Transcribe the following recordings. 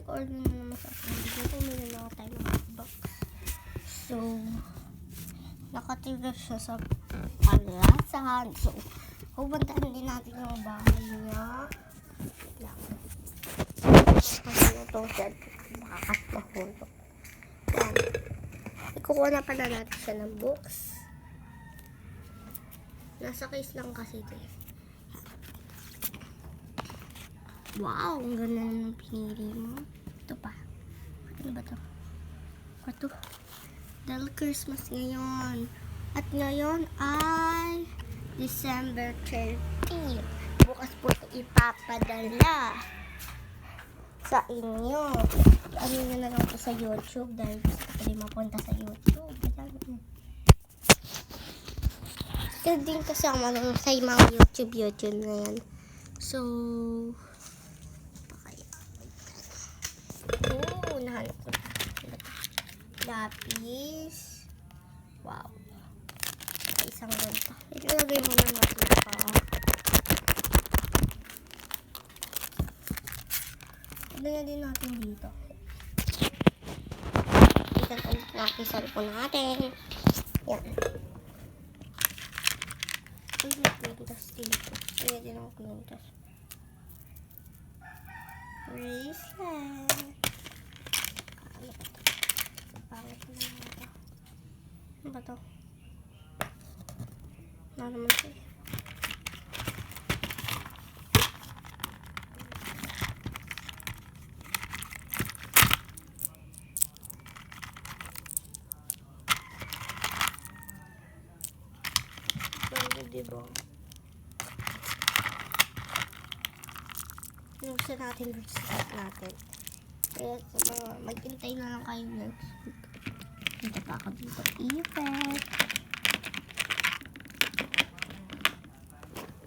order na naman sa akin. Hindi ko na tayo ng box. So, nakatira siya sa palasan. So, pupuntahan din natin yung bahay niya. Lang. Kasi ito siya, makakatahulog. Yan. Ikukuha na pala natin siya ng books. Nasa case lang kasi ito. Wow, ang ganda ng pinili mo. Ito pa. Ano ba ito? Ito. Dahil Christmas ngayon. At ngayon ay December 13. Bukas po ito ipapadala sa inyo. Ano nyo na lang po sa YouTube dahil gusto ko rin mapunta sa YouTube. Ito din kasama ng sa mga YouTube na yan. So, nahanap ko. Lapis. Wow. Isang ganito. Ilalagay mo na natin pa. Ilagay din natin dito. Itatawag natin sa cellphone natin. Yan. Ay, nagpintas dito. Ilagay din ako pintas. Bracelet. Ano ba ito? Ano naman ito? Ganda, diba? Nuksan natin natin. Kaya sa mga maghintay na lang kayo next week. Dito pa ako dito.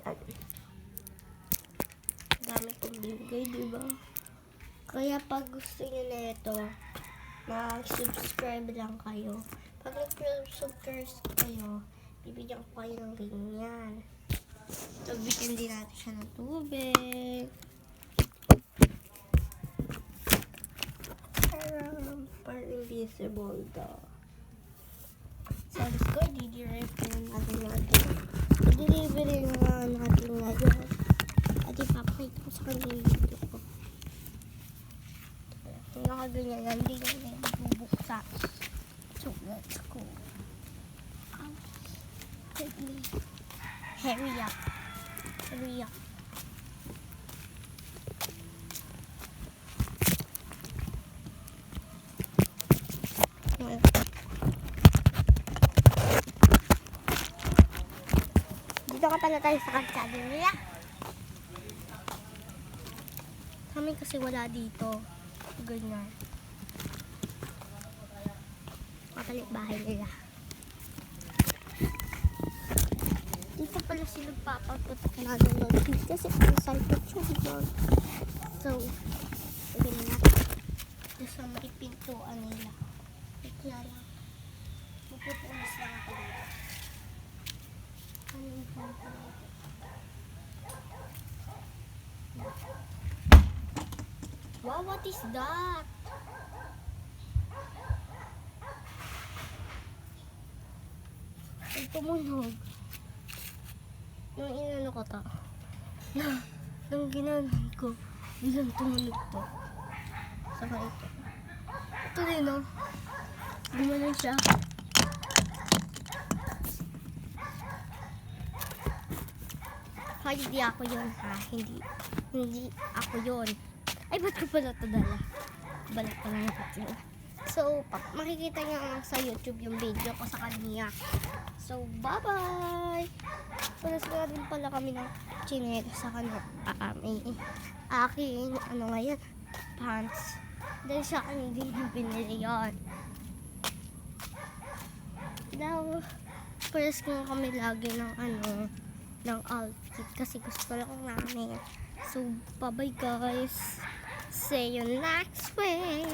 Effect. Gamit kong binigay, diba? Kaya pag gusto nyo na ito, mag-subscribe lang kayo. Pag nag-subscribe kayo, bibigyan ko kayo ng ganyan. Bigyan din natin siya ng tubig. Parang invisible daw. So, let's go. Didirivery natin. Didirivery natin ngayon. At ipapakita ko sa kanya yung video ko. Kung nakaganyan yan, hindi nga yung bubuksa. So, let's go. Hurry up. Hurry up. Dito ka pala tayo sa kalsada nila. Kami kasi wala dito. Ganyan. Makalit bahay nila. Dito pala sila papaputok na ng fees kasi ang salpot siya. So, ganyan na. Dito sa may pintuan nila. Kaya lang. Pupupunas lang ako dito. Ano yung pintuan natin? Wow, what is that? Ay, tumunog. Nung inano ko to. Nung ginanon ko, bilang tumunog to. Saka ito. Ito din, no? Gumanon siya. Hindi ako yun, ha? Hindi ako yun. Ay, ba't ko pala ito dala? Balik pa lang ito. So, makikita niyo sa YouTube yung video ko sa kanya. So, bye-bye! Panas na din pala kami ng chinelas sa kanya. Aking, ano ngayon? Pants. Dahil sa akin, hindi yung pinili yun. Now, panas ko kami lagi ng ng outfit kasi gusto lang namin. So, bye-bye guys. See you next week.